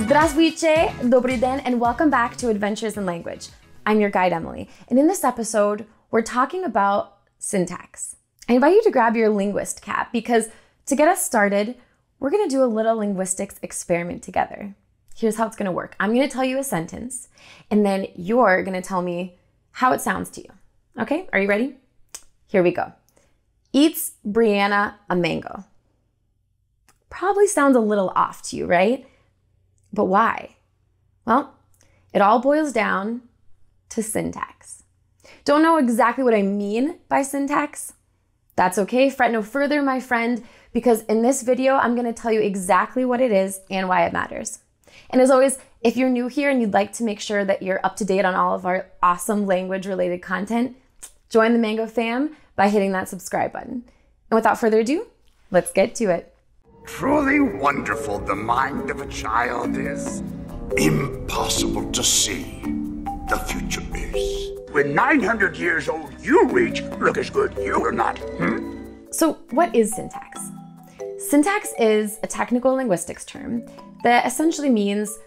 Здравствуйте, добрый день, and welcome back to Adventures in Language. I'm your guide, Emily, and in this episode, we're talking about syntax. I invite you to grab your linguist cap because to get us started, we're going to do a little linguistics experiment together. Here's how it's going to work. I'm going to tell you a sentence, and then you're going to tell me how it sounds to you. Okay, are you ready? Here we go. Eats Brianna a mango. Probably sounds a little off to you, right? But why? Well, it all boils down to syntax. Don't know exactly what I mean by syntax? That's okay, fret no further, my friend, because in this video, I'm gonna tell you exactly what it is and why it matters. And as always, if you're new here and you'd like to make sure that you're up to date on all of our awesome language-related content, join the Mango fam by hitting that subscribe button. And without further ado, let's get to it. Truly wonderful the mind of a child is. Impossible to see the future is. When 900 years old you reach, look as good you will not. So what is syntax? Syntax is a technical linguistics term that essentially means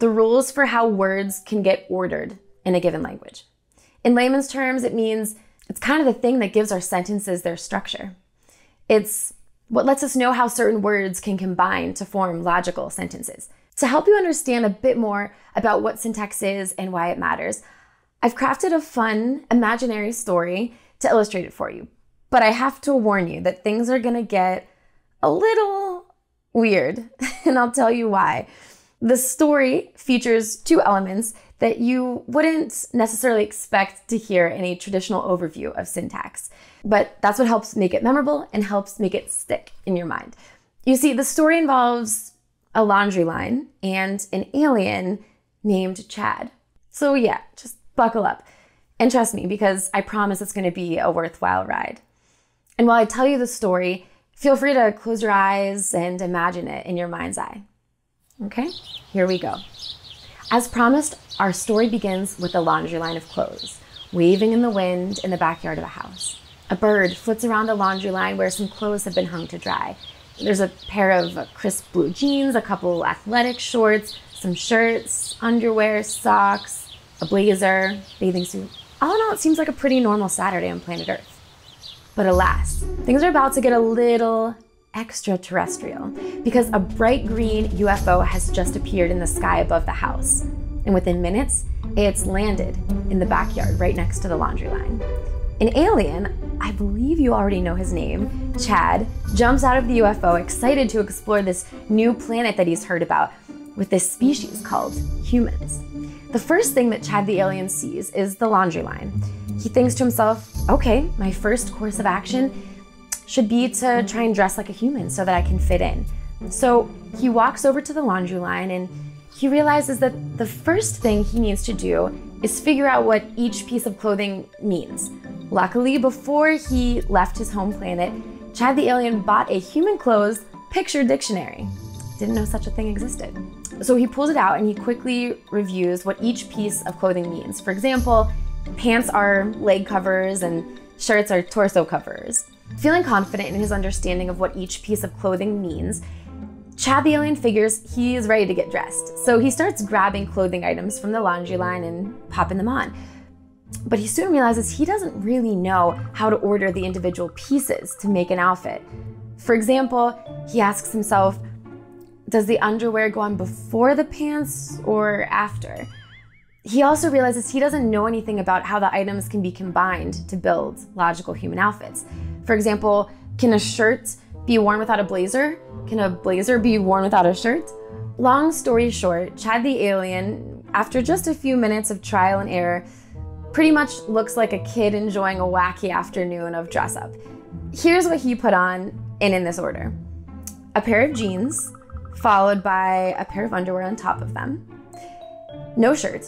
the rules for how words can get ordered in a given language. In layman's terms, it means it's kind of the thing that gives our sentences their structure. It's what lets us know how certain words can combine to form logical sentences. To help you understand a bit more about what syntax is and why it matters, I've crafted a fun, imaginary story to illustrate it for you. But I have to warn you that things are gonna get a little weird, and I'll tell you why. The story features two elements that you wouldn't necessarily expect to hear in a traditional overview of syntax. But that's what helps make it memorable and helps make it stick in your mind. You see, the story involves a laundry line and an alien named Chad. So yeah, just buckle up. And trust me, because I promise it's gonna be a worthwhile ride. And while I tell you the story, feel free to close your eyes and imagine it in your mind's eye. Okay, here we go. As promised, our story begins with a laundry line of clothes, waving in the wind in the backyard of a house. A bird flits around the laundry line where some clothes have been hung to dry. There's a pair of crisp blue jeans, a couple athletic shorts, some shirts, underwear, socks, a blazer, bathing suit. All in all, it seems like a pretty normal Saturday on planet Earth. But alas, things are about to get a little extraterrestrial because a bright green UFO has just appeared in the sky above the house. And within minutes, it's landed in the backyard right next to the laundry line. An alien, I believe you already know his name, Chad, jumps out of the UFO excited to explore this new planet that he's heard about with this species called humans. The first thing that Chad the alien sees is the laundry line. He thinks to himself, okay, my first course of action should be to try and dress like a human so that I can fit in. So he walks over to the laundry line and he realizes that the first thing he needs to do is figure out what each piece of clothing means. Luckily, before he left his home planet, Chad the alien bought a human clothes picture dictionary. Didn't know such a thing existed. So he pulls it out and he quickly reviews what each piece of clothing means. For example, pants are leg covers and shirts are torso covers. Feeling confident in his understanding of what each piece of clothing means, Chad the alien figures he is ready to get dressed. So he starts grabbing clothing items from the laundry line and popping them on. But he soon realizes he doesn't really know how to order the individual pieces to make an outfit. For example, he asks himself, does the underwear go on before the pants or after? He also realizes he doesn't know anything about how the items can be combined to build logical human outfits. For example, can a shirt be worn without a blazer? Can a blazer be worn without a shirt? Long story short, Chad the alien, after just a few minutes of trial and error, pretty much looks like a kid enjoying a wacky afternoon of dress up. Here's what he put on, and in this order. A pair of jeans, followed by a pair of underwear on top of them. No shirt,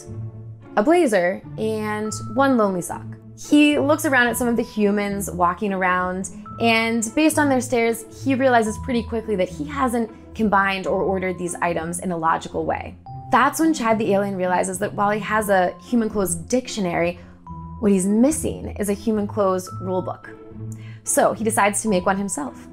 a blazer, and one lonely sock. He looks around at some of the humans walking around, and based on their stares, he realizes pretty quickly that he hasn't combined or ordered these items in a logical way. That's when Chad the alien realizes that while he has a human clothes dictionary, what he's missing is a human clothes rulebook. So he decides to make one himself.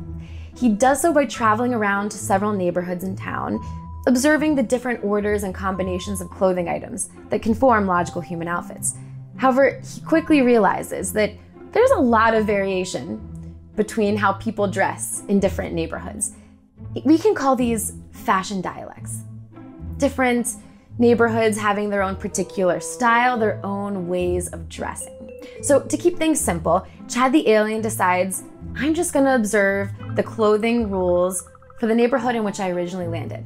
He does so by traveling around to several neighborhoods in town, observing the different orders and combinations of clothing items that can form logical human outfits. However, he quickly realizes that there's a lot of variation between how people dress in different neighborhoods. We can call these fashion dialects. Different neighborhoods having their own particular style, their own ways of dressing. So to keep things simple, Chad the alien decides, I'm just gonna observe the clothing rules for the neighborhood in which I originally landed.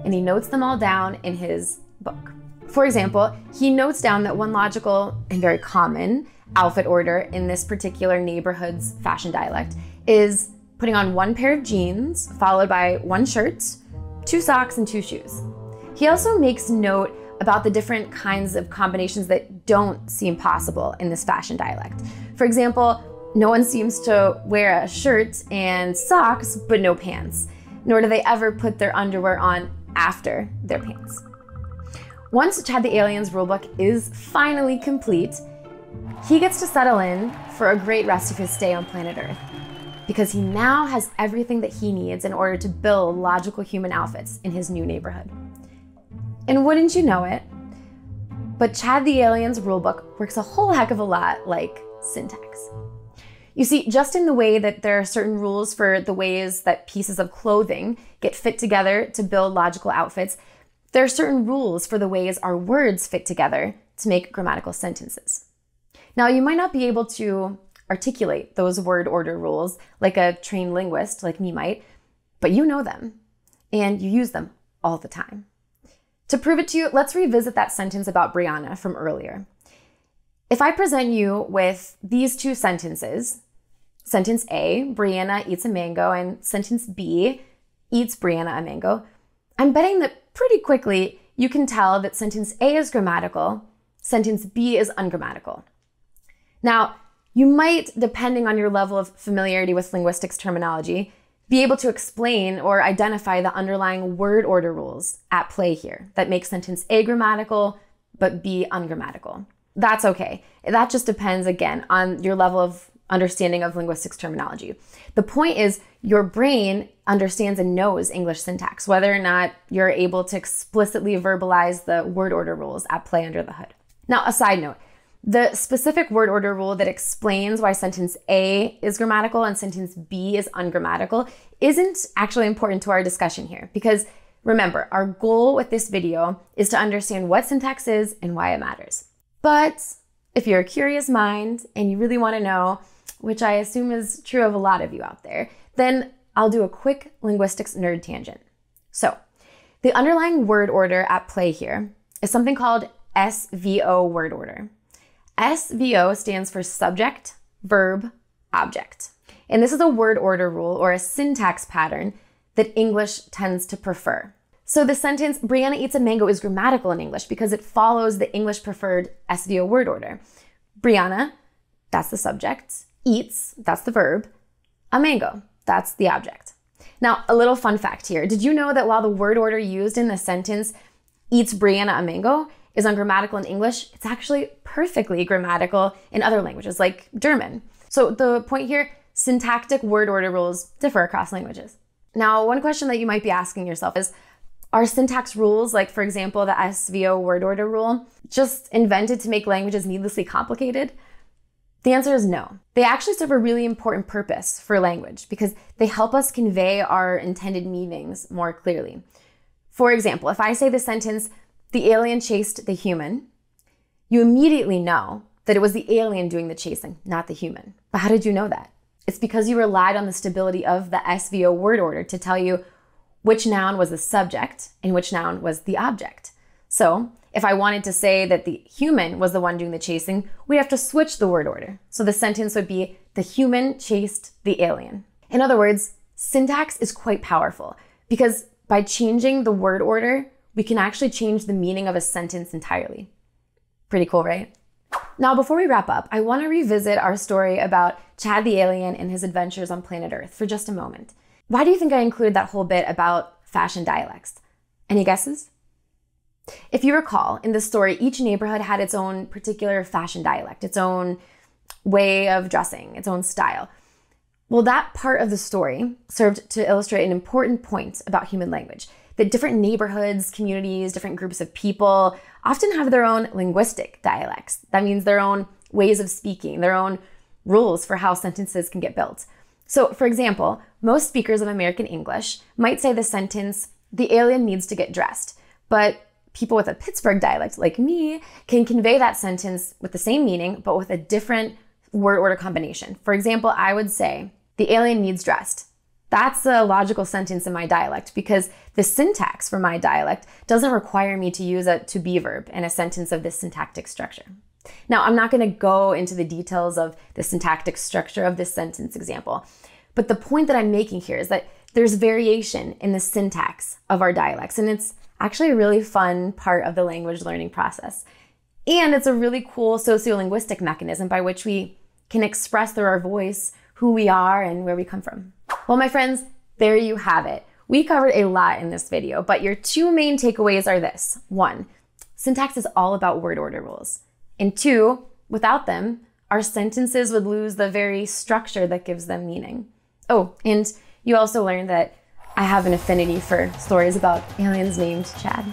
And he notes them all down in his book. For example, he notes down that one logical and very common outfit order in this particular neighborhood's fashion dialect is putting on one pair of jeans, followed by one shirt, 2 socks, and 2 shoes. He also makes note about the different kinds of combinations that don't seem possible in this fashion dialect. For example, no one seems to wear a shirt and socks, but no pants, nor do they ever put their underwear on after their pants. Once Chad the alien's rulebook is finally complete, he gets to settle in for a great rest of his stay on planet Earth, because he now has everything that he needs in order to build logical human outfits in his new neighborhood. And wouldn't you know it, but Chad the alien's rulebook works a whole heck of a lot like syntax. You see, just in the way that there are certain rules for the ways that pieces of clothing get fit together to build logical outfits, there are certain rules for the ways our words fit together to make grammatical sentences. Now, you might not be able to articulate those word order rules like a trained linguist like me might, but you know them, and you use them all the time. To prove it to you, let's revisit that sentence about Brianna from earlier. If I present you with these 2 sentences, sentence A, Brianna eats a mango, and sentence B, eats Brianna a mango, I'm betting that pretty quickly you can tell that sentence A is grammatical, sentence B is ungrammatical. Now, you might, depending on your level of familiarity with linguistics terminology, be able to explain or identify the underlying word order rules at play here that make sentence A grammatical, but B ungrammatical. That's okay. That just depends, again, on your level of understanding of linguistics terminology. The point is, your brain understands and knows English syntax, whether or not you're able to explicitly verbalize the word order rules at play under the hood. Now, a side note, the specific word order rule that explains why sentence A is grammatical and sentence B is ungrammatical isn't actually important to our discussion here, because remember, our goal with this video is to understand what syntax is and why it matters. But if you're a curious mind and you really want to know, which I assume is true of a lot of you out there, then I'll do a quick linguistics nerd tangent. So, the underlying word order at play here is something called SVO word order. SVO stands for subject, verb, object. And this is a word order rule or a syntax pattern that English tends to prefer. So the sentence, Brianna eats a mango, is grammatical in English because it follows the English preferred SVO word order. Brianna, that's the subject, eats, that's the verb, a mango, that's the object. Now, a little fun fact here. Did you know that while the word order used in the sentence, eats Brianna a mango, is ungrammatical in English, it's actually perfectly grammatical in other languages like German. So the point here, syntactic word order rules differ across languages. Now, one question that you might be asking yourself is, are syntax rules, like for example, the SVO word order rule, just invented to make languages needlessly complicated? The answer is no. They actually serve a really important purpose for language because they help us convey our intended meanings more clearly. For example, if I say the sentence, the alien chased the human, you immediately know that it was the alien doing the chasing, not the human. But how did you know that? It's because you relied on the stability of the SVO word order to tell you which noun was the subject and which noun was the object. So if I wanted to say that the human was the one doing the chasing, we'd have to switch the word order. So the sentence would be, the human chased the alien. In other words, syntax is quite powerful because by changing the word order, we can actually change the meaning of a sentence entirely. Pretty cool, right? Now, before we wrap up, I want to revisit our story about Chad the alien and his adventures on planet Earth for just a moment. Why do you think I included that whole bit about fashion dialects? Any guesses? If you recall, in the story, each neighborhood had its own particular fashion dialect, its own way of dressing, its own style. Well, that part of the story served to illustrate an important point about human language, that different neighborhoods, communities, different groups of people often have their own linguistic dialects. That means their own ways of speaking, their own rules for how sentences can get built. So, for example, most speakers of American English might say the sentence, "The alien needs to get dressed," but people with a Pittsburgh dialect like me can convey that sentence with the same meaning, but with a different word order combination. For example, I would say, "The alien needs dressed." That's a logical sentence in my dialect because the syntax for my dialect doesn't require me to use a to be verb in a sentence of this syntactic structure. Now, I'm not going to go into the details of the syntactic structure of this sentence example, but the point that I'm making here is that there's variation in the syntax of our dialects, and it's actually a really fun part of the language learning process. And it's a really cool sociolinguistic mechanism by which we can express through our voice who we are and where we come from. Well, my friends, there you have it. We covered a lot in this video, but your two main takeaways are this. 1, syntax is all about word order rules. And 2, without them, our sentences would lose the very structure that gives them meaning. Oh, and you also learned that I have an affinity for stories about aliens named Chad.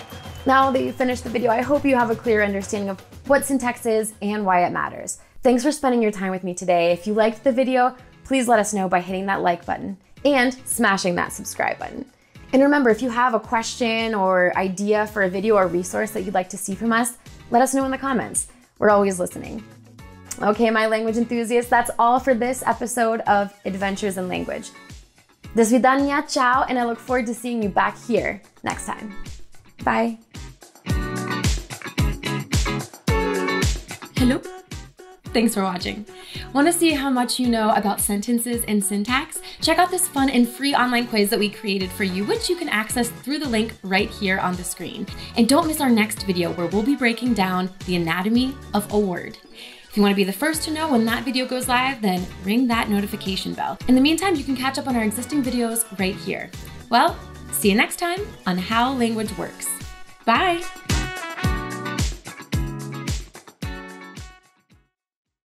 Now that you've finished the video, I hope you have a clear understanding of what syntax is and why it matters. Thanks for spending your time with me today. If you liked the video, please let us know by hitting that like button and smashing that subscribe button. And remember, if you have a question or idea for a video or resource that you'd like to see from us, let us know in the comments. We're always listening. Okay, my language enthusiasts, that's all for this episode of Adventures in Language. Do svidaniya, ciao, and I look forward to seeing you back here next time. Bye. Hello. Thanks for watching. Want to see how much you know about sentences and syntax? Check out this fun and free online quiz that we created for you, which you can access through the link right here on the screen. And don't miss our next video where we'll be breaking down the anatomy of a word. If you want to be the first to know when that video goes live, then ring that notification bell. In the meantime, you can catch up on our existing videos right here. Well, see you next time on How Language Works. Bye!